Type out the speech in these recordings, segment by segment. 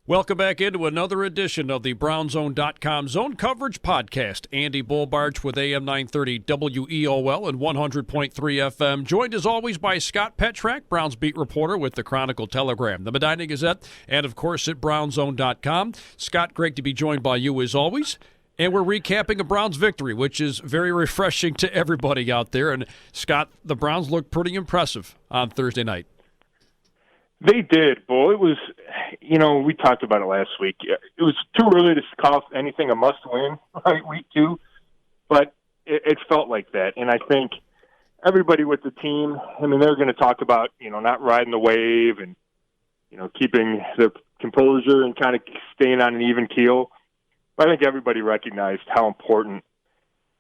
Welcome back into another edition of the BrownZone.com Zone Coverage Podcast. Andy Barch with AM 930 WEOL and 100.3 FM. Joined as always by Scott Petrak, Browns beat reporter with the Chronicle, Telegram, the Medina Gazette, and of course at BrownZone.com. Scott, great to be joined by you as always. And we're recapping a Browns victory, which is very refreshing to everybody out there. And Scott, the Browns looked pretty impressive on Thursday night. They did, Bo. It was, we talked about it last week. It was too early to call anything a must-win, right, week 2, but it felt like that. And I think everybody with the team, they're going to talk about, not riding the wave and, keeping their composure and kind of staying on an even keel. But I think everybody recognized how important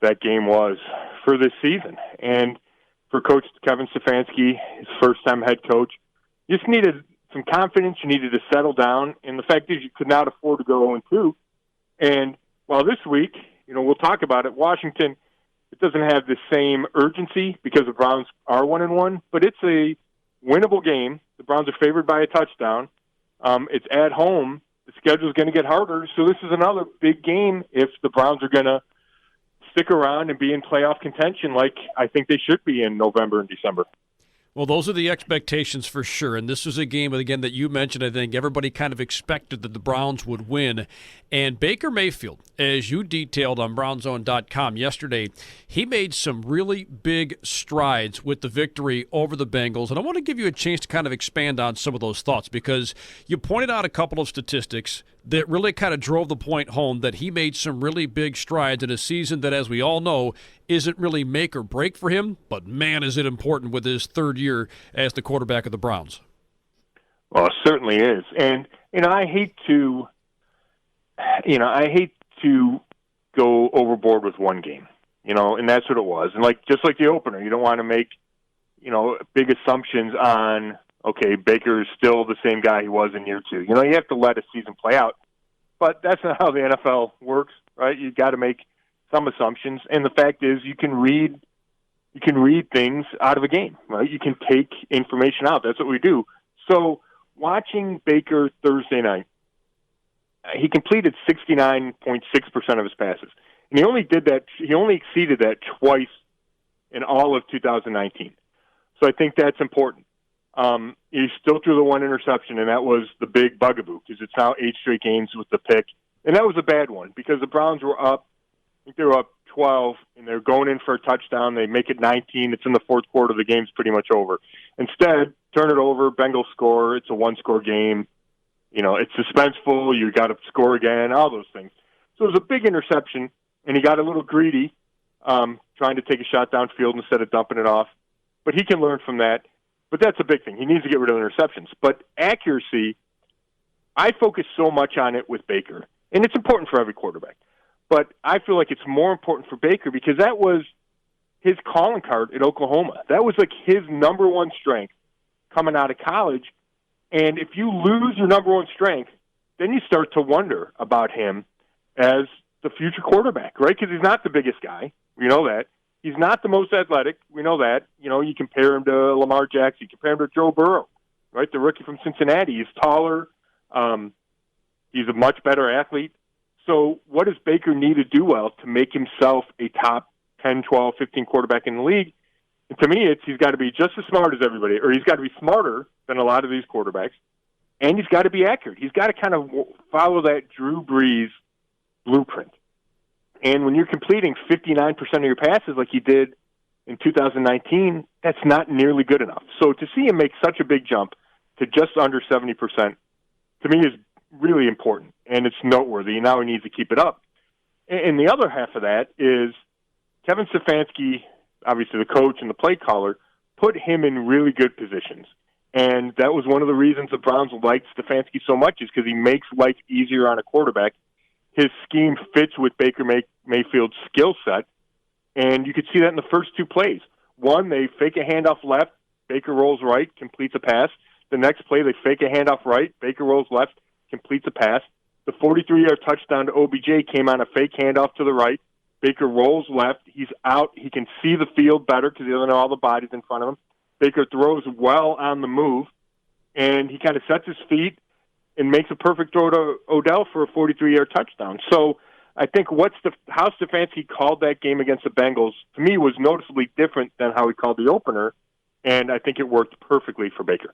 that game was for this season. And for Coach Kevin Stefanski, his first-time head coach, you just needed some confidence. You needed to settle down. And the fact is you could not afford to go 0-2. And while this week, we'll talk about it, Washington, it doesn't have the same urgency because the Browns are 1-1, but it's a winnable game. The Browns are favored by a touchdown. It's at home. The schedule is going to get harder. So this is another big game if the Browns are going to stick around and be in playoff contention like I think they should be in November and December. Well, those are the expectations for sure. And this was a game, again, that you mentioned. I think everybody kind of expected that the Browns would win. And Baker Mayfield, as you detailed on BrownZone.com yesterday, he made some really big strides with the victory over the Bengals. And I want to give you a chance to kind of expand on some of those thoughts because you pointed out a couple of statistics that really kind of drove the point home that he made some really big strides in a season that, as we all know, isn't really make or break for him, but man, is it important with his third year as the quarterback of the Browns. Well, it certainly is. And, I hate to go overboard with one game, and that's what it was. And just like the opener, you don't want to make, big assumptions on, okay, Baker is still the same guy he was in year 2. You have to let a season play out. But that's not how the NFL works, right? You've got to make some assumptions. And the fact is you can read things out of a game, right? You can take information out. That's what we do. So watching Baker Thursday night, he completed 69.6% of his passes. And he only exceeded that twice in all of 2019. So I think that's important. He still threw the one interception, and that was the big bugaboo because it's now 8 straight games with the pick. And that was a bad one because the Browns were up. I think they were up 12, and they're going in for a touchdown. They make it 19. It's in the fourth quarter. The game's pretty much over. Instead, turn it over. Bengals score. It's a one-score game. It's suspenseful. You got to score again, all those things. So it was a big interception, and he got a little greedy trying to take a shot downfield instead of dumping it off. But he can learn from that. But that's a big thing. He needs to get rid of interceptions. But accuracy, I focus so much on it with Baker, and it's important for every quarterback. But I feel like it's more important for Baker because that was his calling card at Oklahoma. That was his number one strength coming out of college. And if you lose your number one strength, then you start to wonder about him as the future quarterback, right? Because he's not the biggest guy. We know that. He's not the most athletic. We know that. You compare him to Lamar Jackson. You compare him to Joe Burrow, right? The rookie from Cincinnati. He's taller. He's a much better athlete. So what does Baker need to do well to make himself a top 10, 12, 15 quarterback in the league? And to me, he's got to be just as smart as everybody, or he's got to be smarter than a lot of these quarterbacks, and he's got to be accurate. He's got to kind of follow that Drew Brees blueprint. And when you're completing 59% of your passes like he did in 2019, that's not nearly good enough. So to see him make such a big jump to just under 70%, to me is really important, and it's noteworthy. Now he needs to keep it up. And the other half of that is Kevin Stefanski, obviously the coach and the play caller, put him in really good positions. And that was one of the reasons the Browns liked Stefanski so much is because he makes life easier on a quarterback. His scheme fits with Baker Mayfield's skill set, and you could see that in the first 2 plays. One, they fake a handoff left, Baker rolls right, completes a pass. The next play, they fake a handoff right, Baker rolls left, completes a pass. The 43-yard touchdown to OBJ came on a fake handoff to the right. Baker rolls left. He's out. He can see the field better because he doesn't know all the bodies in front of him. Baker throws well on the move, and he kind of sets his feet and makes a perfect throw to Odell for a 43-yard touchdown. So I think how Stefanski called that game against the Bengals, to me, was noticeably different than how he called the opener, and I think it worked perfectly for Baker.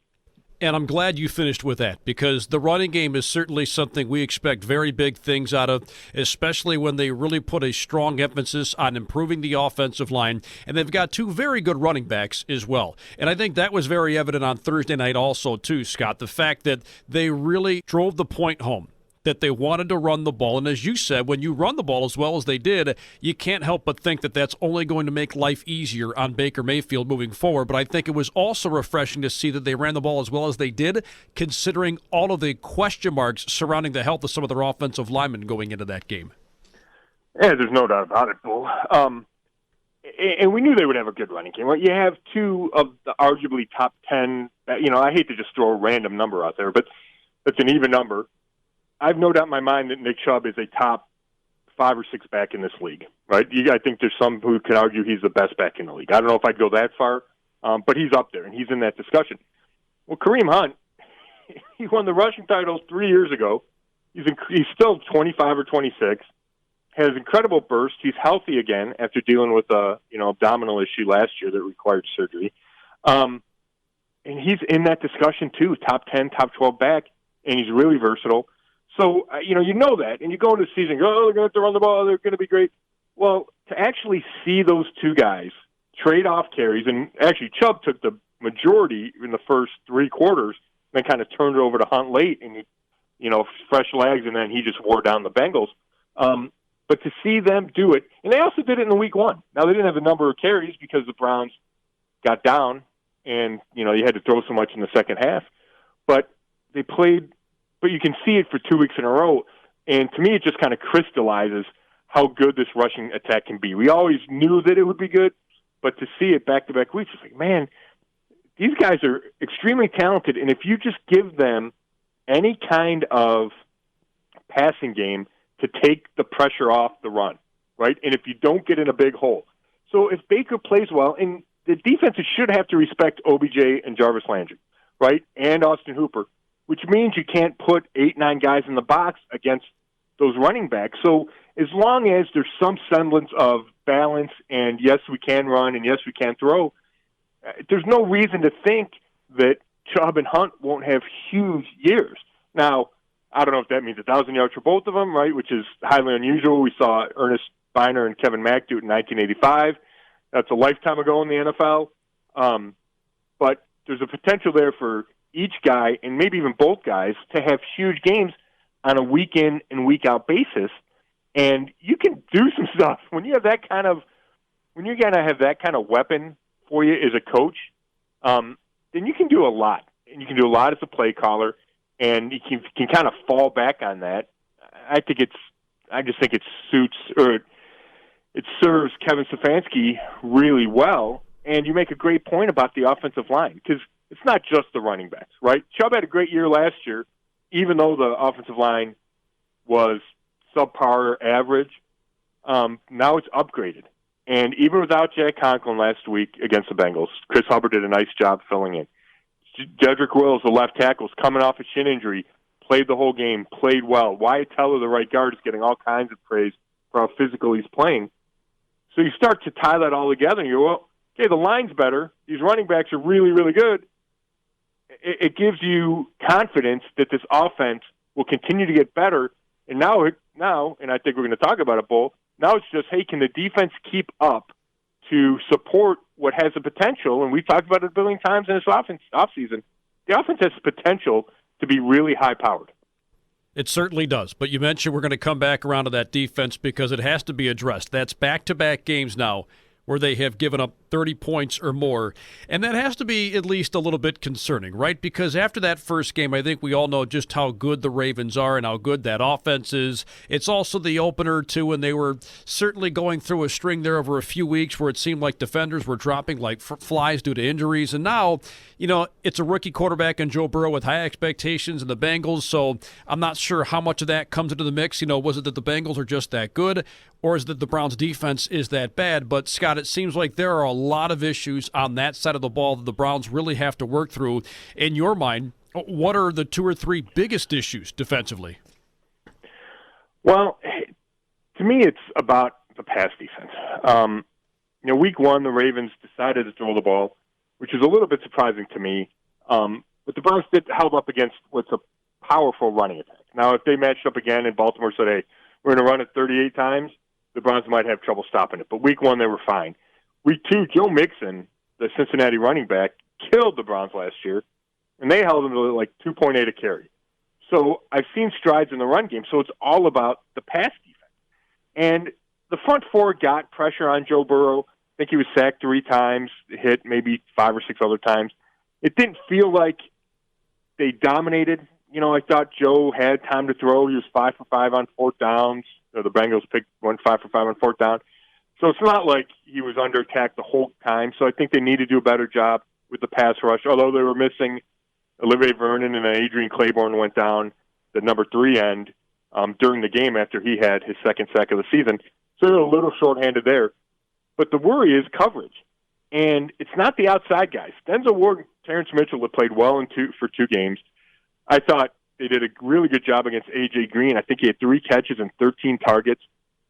And I'm glad you finished with that, because the running game is certainly something we expect very big things out of, especially when they really put a strong emphasis on improving the offensive line. And they've got two very good running backs as well. And I think that was very evident on Thursday night also, too, Scott, the fact that they really drove the point home, that they wanted to run the ball. And as you said, when you run the ball as well as they did, you can't help but think that that's only going to make life easier on Baker Mayfield moving forward. But I think it was also refreshing to see that they ran the ball as well as they did, considering all of the question marks surrounding the health of some of their offensive linemen going into that game. Yeah, there's no doubt about it, Bull. And we knew they would have a good running game. Right? You have two of the arguably top 10, I hate to just throw a random number out there, but that's an even number. I've no doubt in my mind that Nick Chubb is a top 5 or 6 back in this league, right? I think there's some who could argue he's the best back in the league. I don't know if I'd go that far, but he's up there, and he's in that discussion. Well, Kareem Hunt, he won the rushing titles 3 years ago. He's still 25 or 26, has incredible burst. He's healthy again after dealing with a abdominal issue last year that required surgery. And he's in that discussion too, top 10, top 12 back, and he's really versatile. So, you know that, and you go into the season, they're going to have to run the ball, they're going to be great. Well, to actually see those two guys trade off carries, and actually Chubb took the majority in the first 3 quarters, then kind of turned it over to Hunt late, and fresh legs, and then he just wore down the Bengals. But to see them do it, and they also did it in week 1. Now, they didn't have a number of carries because the Browns got down, and, you had to throw so much in the second half. But they played. But you can see it for 2 weeks in a row, and to me it just kind of crystallizes how good this rushing attack can be. We always knew that it would be good, but to see it back-to-back weeks, it's like, man, these guys are extremely talented, and if you just give them any kind of passing game to take the pressure off the run, right, and if you don't get in a big hole. So if Baker plays well, and the defenses should have to respect OBJ and Jarvis Landry, right, and Austin Hooper, which means you can't put 8, 9 guys in the box against those running backs. So as long as there's some semblance of balance, and yes, we can run, and yes, we can throw, there's no reason to think that Chubb and Hunt won't have huge years. Now, I don't know if that means 1,000 yards for both of them, right, which is highly unusual. We saw Ernest Biner and Kevin Mack do it in 1985. That's a lifetime ago in the NFL. But there's a potential there for each guy, and maybe even both guys, to have huge games on a week-in and week-out basis. And you can do some stuff. When you have that kind of weapon for you as a coach, then you can do a lot. And you can do a lot as a play caller, and you can kind of fall back on that. I just think it serves Kevin Stefanski really well. And you make a great point about the offensive line, because it's not just the running backs, right? Chubb had a great year last year, even though the offensive line was subpar or average. Now it's upgraded. And even without Jack Conklin last week against the Bengals, Chris Hubbard did a nice job filling in. Jedrick Wills, the left tackle, is coming off a shin injury, played the whole game, played well. Wyatt Teller, the right guard, is getting all kinds of praise for how physical he's playing. So you start to tie that all together, and you go, well, okay, the line's better. These running backs are really, really good. It gives you confidence that this offense will continue to get better. And now, and I think we're going to talk about it, Bull, now it's just, hey, can the defense keep up to support what has the potential? And we've talked about it a billion times in this offseason. The offense has the potential to be really high-powered. It certainly does. But you mentioned we're going to come back around to that defense because it has to be addressed. That's back-to-back games now where they have given up 30 points or more. And that has to be at least a little bit concerning, right? Because after that first game, I think we all know just how good the Ravens are and how good that offense is. It's also the opener, too, and they were certainly going through a string there over a few weeks where it seemed like defenders were dropping like flies due to injuries. And now, it's a rookie quarterback in Joe Burrow with high expectations in the Bengals, so I'm not sure how much of that comes into the mix. Was it that the Bengals are just that good, or is it that the Browns' defense is that bad? But, Scott, it seems like there are a lot of issues on that side of the ball that the Browns really have to work through. In your mind, What are the 2 or 3 biggest issues defensively? Well, to me, it's about the pass defense. Week 1, the Ravens decided to throw the ball, which is a little bit surprising to me. But the Browns held up against what's a powerful running attack. Now, if they matched up again and Baltimore said, hey, we're going to run it 38 times, the Browns might have trouble stopping it. But week 1, they were fine. Week 2, Joe Mixon, the Cincinnati running back, killed the Browns last year, and they held him to like 2.8 a carry. So I've seen strides in the run game, so it's all about the pass defense. And the front 4 got pressure on Joe Burrow. I think he was sacked 3 times, hit maybe 5 or 6 other times. It didn't feel like they dominated. I thought Joe had time to throw. He was 5 for 5 on 4th downs. The Bengals went 5 for 5 on 4th down. So it's not like he was under attack the whole time. So I think they need to do a better job with the pass rush, although they were missing Olivier Vernon and Adrian Claiborne went down the number 3 end during the game after he had his 2nd sack of the season. So they're a little shorthanded there. But the worry is coverage. And it's not the outside guys. Denzel Ward and Terrence Mitchell have played well for 2 games. I thought they did a really good job against A.J. Green. I think he had 3 catches and 13 targets.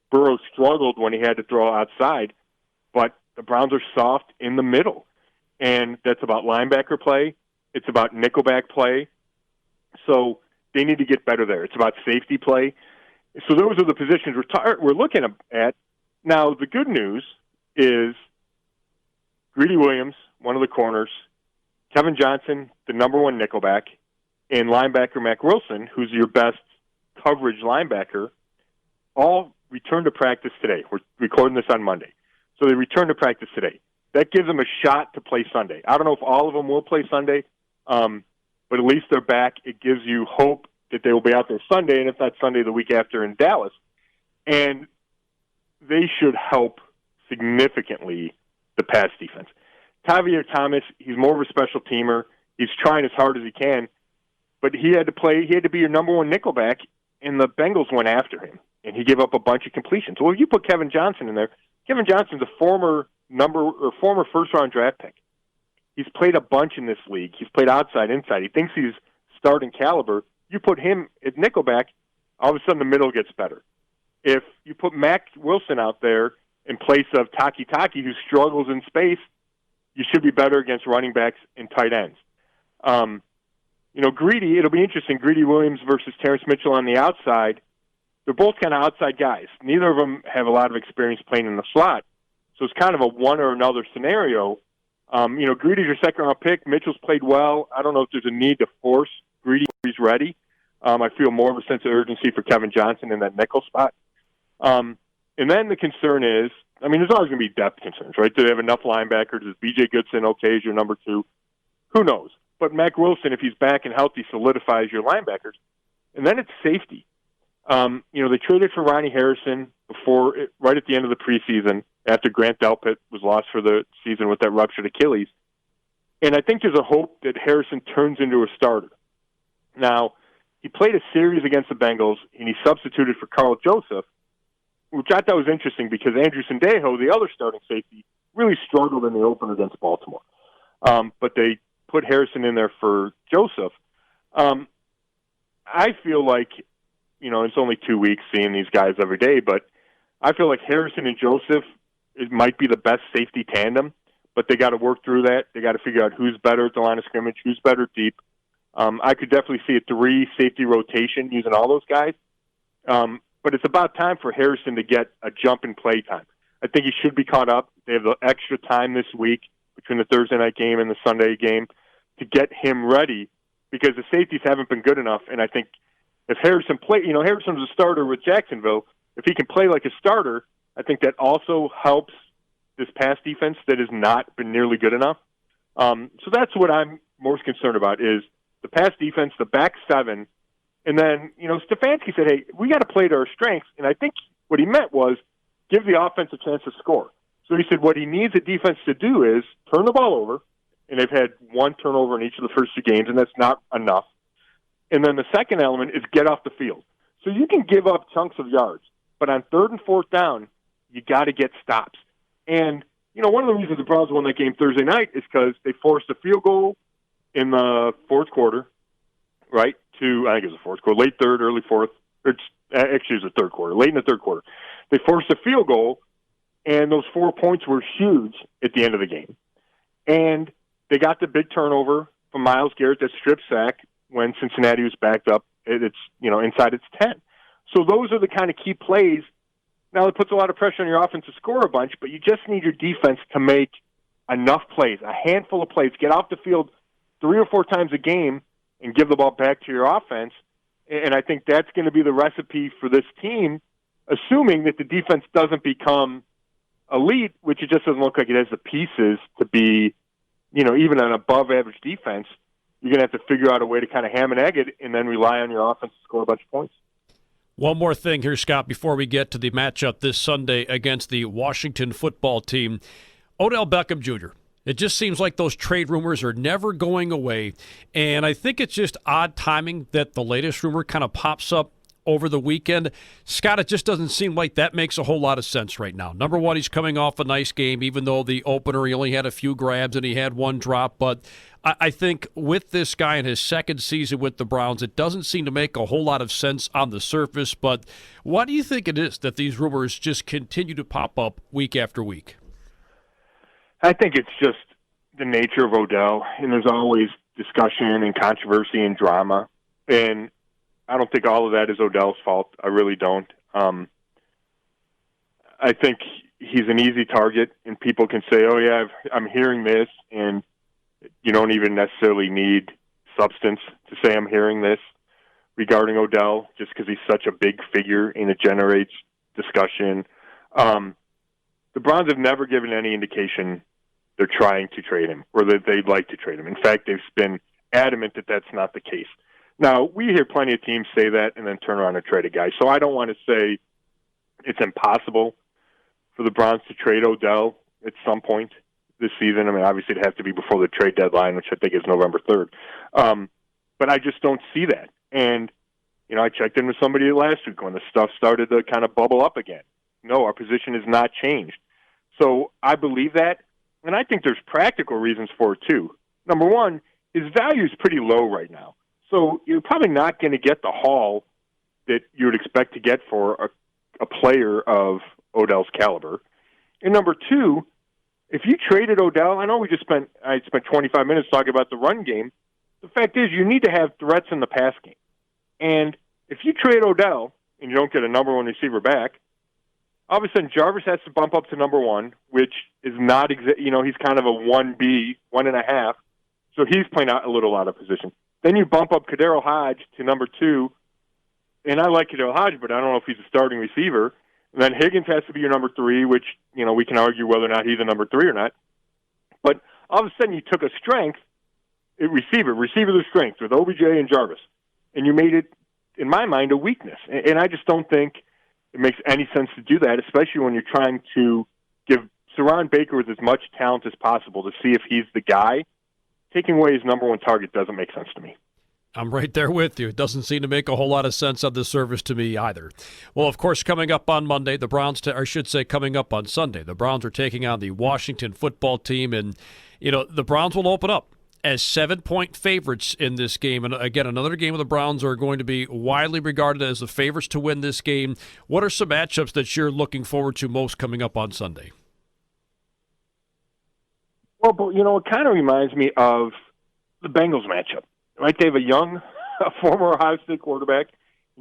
Burrow struggled when he had to throw outside, but the Browns are soft in the middle. And that's about linebacker play. It's about nickelback play. So they need to get better there. It's about safety play. So those are the positions we're looking at. Now, the good news is Greedy Williams, one of the corners, Kevin Johnson, the number 1 nickelback, and linebacker Mack Wilson, who's your best coverage linebacker, all returned to practice today. We're recording this on Monday. So they returned to practice today. That gives them a shot to play Sunday. I don't know if all of them will play Sunday, but at least they're back. It gives you hope that they will be out there Sunday, and if not Sunday, the week after in Dallas. And they should help significantly the pass defense. Tavier Thomas, he's more of a special teamer. He's trying as hard as he can, but he had to be your number 1 nickelback, and the Bengals went after him, and he gave up a bunch of completions. Well, if you put Kevin Johnson in there, Kevin Johnson's a former first-round draft pick. He's played a bunch in this league. He's played outside, inside. He thinks he's starting caliber. You put him at nickelback, all of a sudden the middle gets better. If you put Mack Wilson out there in place of Taki, who struggles in space, you should be better against running backs and tight ends. Greedy, it'll be interesting. Greedy Williams versus Terrence Mitchell on the outside. They're both kind of outside guys. Neither of them have a lot of experience playing in the slot. So it's kind of a one or another scenario. Greedy's your 2nd-round pick. Mitchell's played well. I don't know if there's a need to force Greedy if he's ready. I feel more of a sense of urgency for Kevin Johnson in that nickel spot. And then the concern is, there's always going to be depth concerns, right? Do they have enough linebackers? Is B.J. Goodson okay as your number 2? Who knows? But Mack Wilson, if he's back and healthy, solidifies your linebackers. And then it's safety. They traded for Ronnie Harrison right at the end of the preseason after Grant Delpit was lost for the season with that ruptured Achilles. And I think there's a hope that Harrison turns into a starter. Now, he played a series against the Bengals, and he substituted for Carl Joseph, which I thought was interesting because Andrew Sendejo, the other starting safety, really struggled in the opener against Baltimore. But they put Harrison in there for Joseph. I feel like, it's only 2 weeks seeing these guys every day, but I feel like Harrison and Joseph might be the best safety tandem, but they got to work through that. They got to figure out who's better at the line of scrimmage, who's better deep. I could definitely see a 3-safety rotation using all those guys. But it's about time for Harrison to get a jump in play time. I think he should be caught up. They have the extra time this week between the Thursday night game and the Sunday game to get him ready because the safeties haven't been good enough. And I think if Harrison Harrison's a starter with Jacksonville. If he can play like a starter, I think that also helps this pass defense that has not been nearly good enough. So that's what I'm most concerned about is the pass defense, the back 7. And then, Stefanski said, hey, we got to play to our strengths. And I think what he meant was give the offense a chance to score. So he said what he needs the defense to do is turn the ball over, and they've had 1 turnover in each of the first 2 games, and that's not enough. And then the second element is get off the field. So you can give up chunks of yards, but on 3rd and 4th down, you got to get stops. And, one of the reasons the Browns won that game Thursday night is because they forced a field goal in the 4th quarter. right, to, I think it was the fourth quarter, late third, early fourth, or actually it was the third quarter, late in the third quarter. They forced a field goal, and those 4 points were huge at the end of the game. And they got the big turnover from Myles Garrett, that strip sack, when Cincinnati was backed up. It's, inside its 10. So those are the kind of key plays. Now, it puts a lot of pressure on your offense to score a bunch, but you just need your defense to make enough plays, a handful of plays, get off the field 3 or 4 times a game and give the ball back to your offense. And I think that's going to be the recipe for this team, assuming that the defense doesn't become elite, which it just doesn't look like it has the pieces to be, even an above-average defense. You're going to have to figure out a way to kind of ham and egg it and then rely on your offense to score a bunch of points. One more thing here, Scott, before we get to the matchup this Sunday against the Washington football team. Odell Beckham Jr., it just seems like those trade rumors are never going away, and I think it's just odd timing that the latest rumor kind of pops up over the weekend. Scott, it just doesn't seem like that makes a whole lot of sense right now. Number one, he's coming off a nice game, even though the opener he only had a few grabs and he had one drop. But I think with this guy in his second season with the Browns, it doesn't seem to make a whole lot of sense on the surface. But why do you think it is that these rumors just continue to pop up week after week? I think it's just the nature of Odell, and there's always discussion and controversy and drama. And I don't think all of that is Odell's fault. I really don't. I think he's an easy target, and people can say, oh, yeah, I'm hearing this, and you don't even necessarily need substance to say I'm hearing this regarding Odell, just because he's such a big figure and it generates discussion. The Browns have never given any indication they're trying to trade him or that they'd like to trade him. In fact, they've been adamant that that's not the case. Now, we hear plenty of teams say that and then turn around and trade a guy. So I don't want to say it's impossible for the Browns to trade Odell at some point this season. I mean, obviously it'd have to be before the trade deadline, which I think is November 3rd. But I just don't see that. And, I checked in with somebody last week when the stuff started to kind of bubble up again. No, our position has not changed. So I believe that. And I think there's practical reasons for it, too. Number one, his value is pretty low right now. So you're probably not going to get the haul that you would expect to get for a player of Odell's caliber. And number two, if you traded Odell, I know I spent 25 minutes talking about the run game. The fact is you need to have threats in the pass game. And if you trade Odell and you don't get a number one receiver back, all of a sudden Jarvis has to bump up to number one, which is not he's kind of a 1B, 1.5. So he's playing out a little out of position. Then you bump up Kadero Hodge to number two, and I like Kadero Hodge, but I don't know if he's a starting receiver. And then Higgins has to be your number three, which, we can argue whether or not he's a number three or not. But all of a sudden you took a strength, receiver the strength with OBJ and Jarvis, and you made it, in my mind, a weakness. And I just don't think it makes any sense to do that, especially when you're trying to surround Baker with as much talent as possible to see if he's the guy. Taking away his number one target doesn't make sense to me. I'm right there with you. It doesn't seem to make a whole lot of sense on the surface to me either. Well, of course, coming up on Monday, the Browns, coming up on Sunday, the Browns are taking on the Washington football team, and, the Browns will open up as 7-point favorites in this game. And again, another game where the Browns are going to be widely regarded as the favorites to win this game. What are some matchups that you're looking forward to most coming up on Sunday? Well, but, it kind of reminds me of the Bengals matchup. Right? They have a former Ohio State quarterback,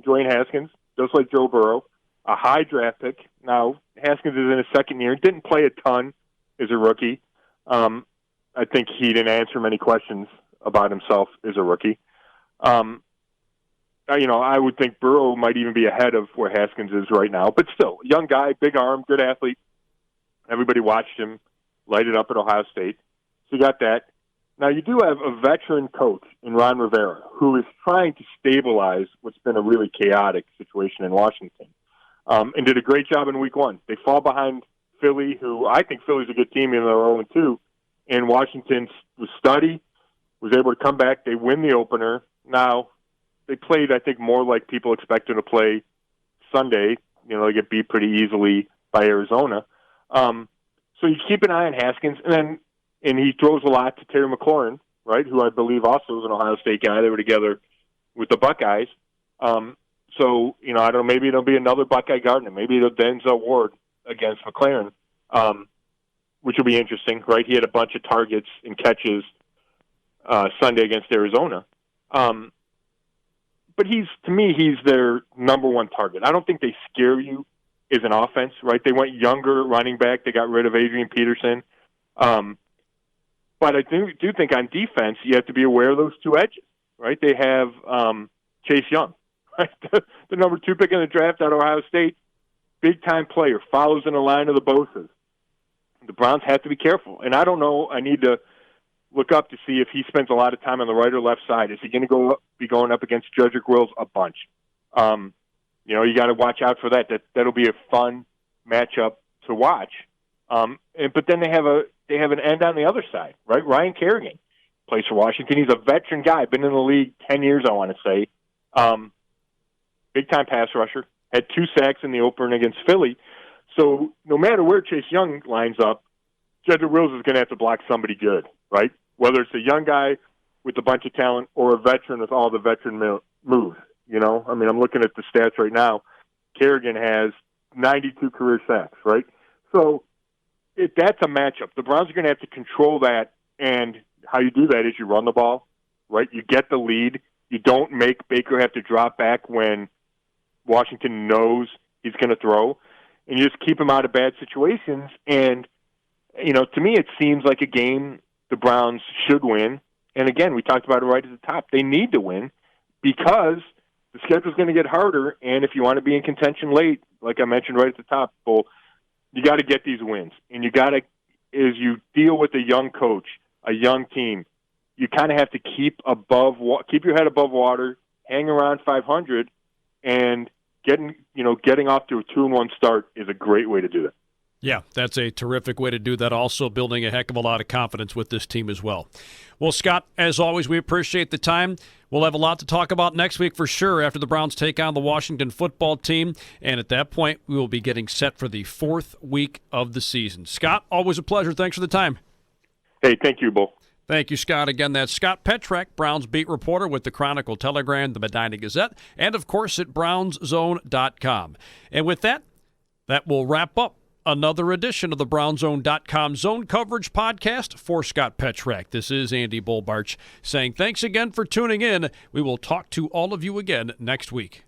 Dwayne Haskins, just like Joe Burrow, a high draft pick. Now, Haskins is in his second year, didn't play a ton as a rookie. I think he didn't answer many questions about himself as a rookie. I would think Burrow might even be ahead of where Haskins is right now. But still, young guy, big arm, good athlete. Everybody watched him light it up at Ohio State. So you got that. Now, you do have a veteran coach in Ron Rivera who is trying to stabilize what's been a really chaotic situation in Washington, and did a great job in week one. They fall behind Philly, who I think Philly's a good team in their own, too, and Washington was steady, was able to come back. They win the opener. Now, they played, I think, more like people expected to play Sunday. They get beat pretty easily by Arizona. So you keep an eye on Haskins, and he throws a lot to Terry McLaurin, right, who I believe also is an Ohio State guy. They were together with the Buckeyes. So, I don't know, maybe it'll be another Buckeye Gardner. Maybe it'll Denzel Ward against McLaren, which will be interesting, right? He had a bunch of targets and catches Sunday against Arizona. But to me, he's their number one target. I don't think they scare you as an offense, right? They went younger running back. They got rid of Adrian Peterson. But I do think on defense, you have to be aware of those two edges, right? They have Chase Young, right? the number 2 pick in the draft out of Ohio State, big-time player, follows in the line of the Bosa's. The Browns have to be careful. And I don't know, I need to look up to see if he spends a lot of time on the right or left side. Is he going to be going up against Jedrick Wills? A bunch. You got to watch out for that. That'll be a fun matchup to watch. But then they have an end on the other side, right? Ryan Kerrigan plays for Washington. He's a veteran guy, been in the league 10 years, I want to say. Big-time pass rusher. Had 2 sacks in the opener against Philly. So no matter where Chase Young lines up, Jedrick Wills is going to have to block somebody good, right? Whether it's a young guy with a bunch of talent or a veteran with all the veteran moves, I'm looking at the stats right now. Kerrigan has 92 career sacks, right? So that's a matchup. The Browns are going to have to control that, and how you do that is you run the ball, right? You get the lead. You don't make Baker have to drop back when Washington knows he's going to throw, and you just keep him out of bad situations. And, to me it seems like a game the Browns should win. And again, we talked about it right at the top. They need to win because the schedule's going to get harder, and if you want to be in contention late, like I mentioned right at the top, Bull, you got to get these wins. And you got to, as you deal with a young coach, a young team, you kind of have to keep your head above water, hang around 500, and getting off to a 2-1 start is a great way to do it. Yeah, that's a terrific way to do that. Also building a heck of a lot of confidence with this team as well. Well, Scott, as always, we appreciate the time. We'll have a lot to talk about next week for sure after the Browns take on the Washington football team. And at that point, we will be getting set for the 4th week of the season. Scott, always a pleasure. Thanks for the time. Hey, thank you, Bull. Thank you, Scott. Again, that's Scott Petrak, Browns beat reporter with the Chronicle, Telegram, the Medina Gazette, and, of course, at brownszone.com. And with that, that will wrap up another edition of the brownzone.com zone coverage podcast for Scott Petrak. This is Andy Barch saying thanks again for tuning in. We will talk to all of you again next week.